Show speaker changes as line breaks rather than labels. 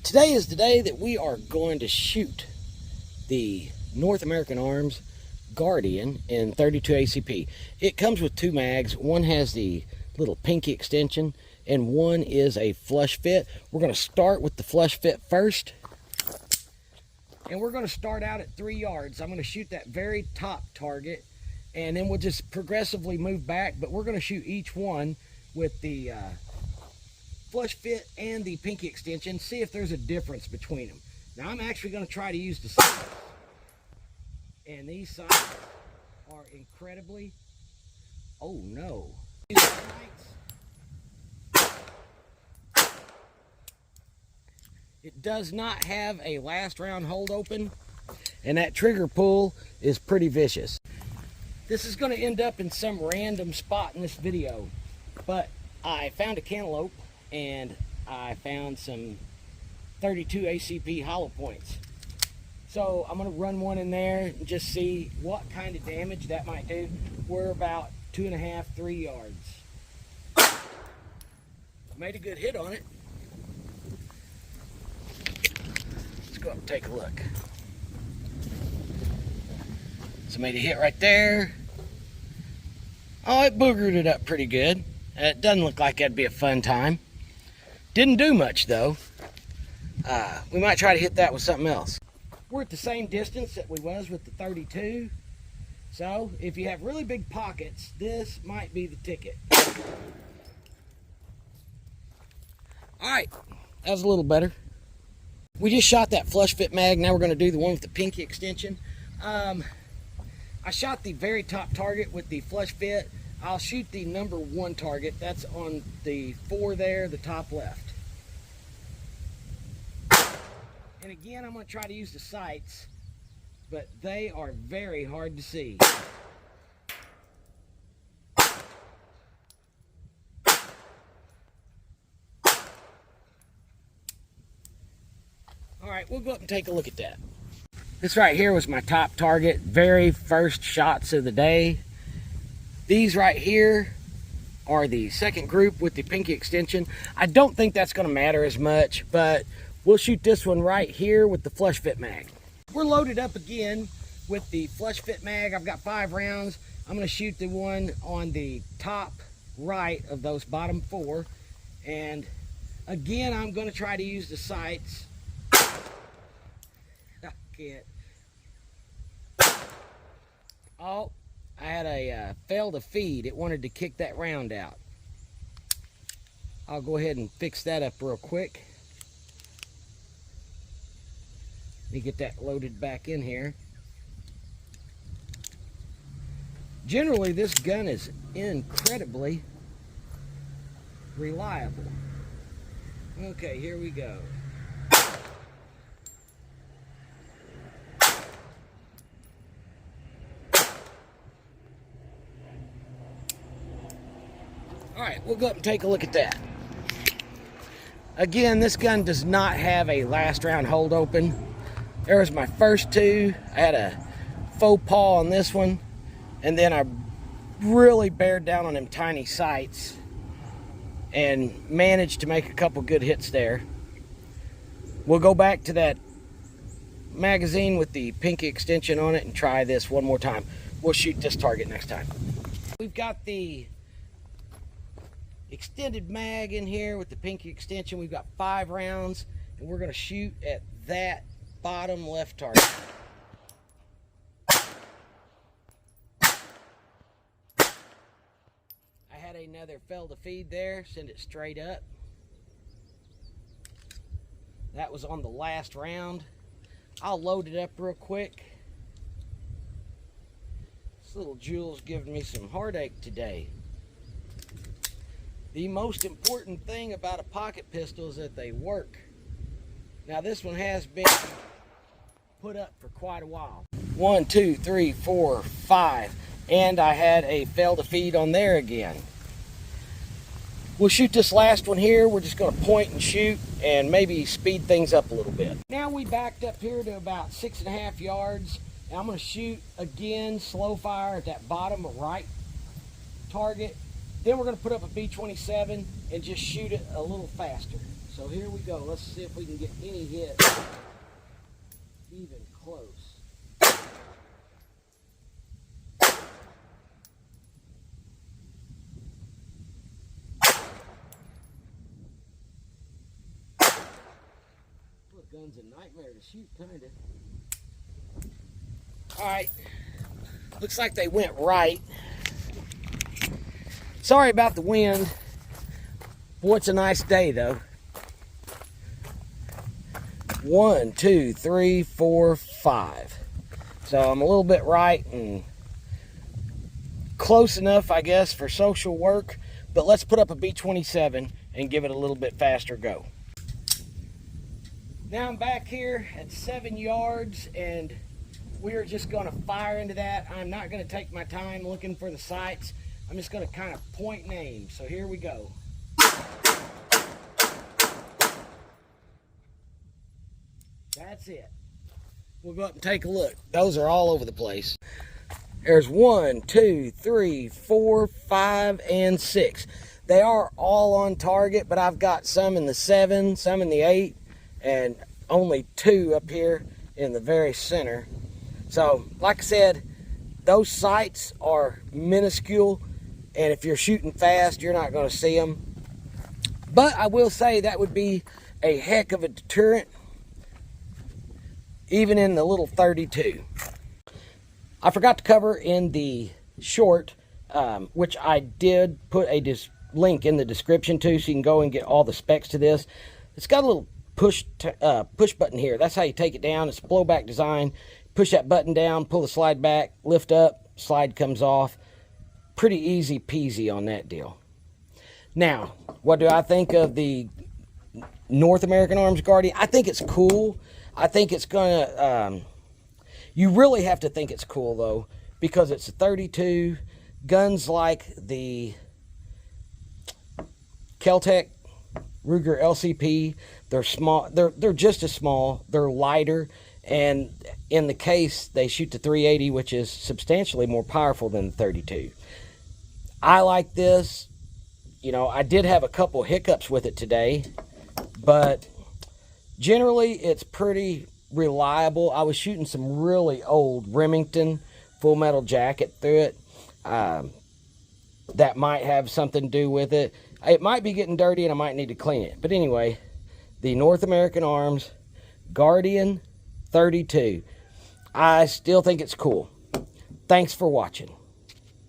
Today is the day that we are going to shoot the North American Arms Guardian in 32 ACP. It comes with two mags. One has the little pinky extension and one is a flush fit. We're going to start with the flush fit first. And we're going to start out at 3 yards. I'm going to shoot that very top target and then we'll just progressively move back, but we're going to shoot each one with the flush fit and the pinky extension, see if there's a difference between them. Now I'm actually going to try to use the sights, and these sights are incredibly, oh no, it does not have a last round hold open, and that trigger pull is pretty vicious. This is going to end up in some random spot in this video, but I found a Cantaloupe and I found some 32 ACP hollow points. So I'm going to run one in there and just see what kind of damage that might do. We're about 2.5, 3 yards. Made a good hit on it. Let's go up and take a look. So made a hit right there. Oh, it boogered it up pretty good. It doesn't look like that'd be a fun time. Didn't do much though. We might try to hit that with something else. We're at the same distance that we was with the 32. So if you have really big pockets, this might be the ticket. Alright, that was a little better. We just shot that flush fit mag. Now we're going to do the one with the pinky extension. I shot the very top target with the flush fit. I'll shoot the number 1 target. That's on the 4 there, the top left. And again, I'm going to try to use the sights, but they are very hard to see. All right, we'll go up and take a look at that. This right here was my top target, very first shots of the day. These right here are the second group with the pinky extension. I don't think that's going to matter as much, but we'll shoot this one right here with the flush fit mag. We're loaded up again with the flush fit mag. I've got 5 rounds. I'm going to shoot the one on the top right of those bottom 4. And again, I'm going to try to use the sights. I can't. Oh, I had a fail to feed. It wanted to kick that round out. I'll go ahead and fix that up real quick. Let me get that loaded back in here. Generally, this gun is incredibly reliable. Okay, here we go. All right, we'll go up and take a look at that. Again, this gun does not have a last round hold open. There was my first 2. I had a faux pas on this one, and then I really bared down on them tiny sights and managed to make a couple good hits there. We'll go back to that magazine with the pinky extension on it and try this one more time. We'll shoot this target next time. We've got the extended mag in here with the pinky extension. We've got 5 rounds and we're going to shoot at that bottom left target. I had another fail to feed there. Send it straight up. That was on the last round. I'll load it up real quick. This little jewel's giving me some heartache today. The most important thing about a pocket pistol is that they work. Now this one has been put up for quite a while. 1, 2, 3, 4, 5. And I had a fail to feed on there again. We'll shoot this last one here. We're just going to point and shoot and maybe speed things up a little bit. Now we backed up here to about 6.5 yards. And I'm going to shoot again, slow fire at that bottom right target. Then we're going to put up a B-27 and just shoot it a little faster. So here we go. Let's see if we can get any hit even close. Well, gun's a nightmare to shoot, kind of. All right. Looks like they went right. Sorry about the wind. Boy, it's a nice day, though. 1, 2, 3, 4, 5. So I'm a little bit right and close enough, I guess, for social work. But let's put up a B27 and give it a little bit faster go. Now I'm back here at 7 yards, and we're just going to fire into that. I'm not going to take my time looking for the sights. I'm just going to kind of point and aim. So here we go. That's it. We'll go up and take a look. Those are all over the place. There's 1, 2, 3, 4, 5, and 6. They are all on target, but I've got some in the 7, some in the 8, and only 2 up here in the very center. So, like I said, those sights are minuscule, and if you're shooting fast, you're not going to see them. But I will say that would be a heck of a deterrent, even in the little 32. I forgot to cover in the short, which I did put a link in the description to, so you can go and get all the specs to this. It's got a little push button here. That's how you take it down. It's a blowback design. Push that button down, pull the slide back, lift up, slide comes off. Pretty easy peasy on that deal. Now, what do I think of the North American Arms Guardian? I think it's cool. I think it's gonna, you really have to think it's cool though, because it's a 32. Guns like the Keltec Ruger LCP, they're small, they're just as small, they're lighter, and in the case they shoot the 380, which is substantially more powerful than the 32. I like this. You know, I did have a couple hiccups with it today, but generally it's pretty reliable. I was shooting some really old Remington Full Metal Jacket through it. That might have something to do with it. It might be getting dirty and I might need to clean it. But anyway, the North American Arms Guardian 32. I still think it's cool. Thanks for watching.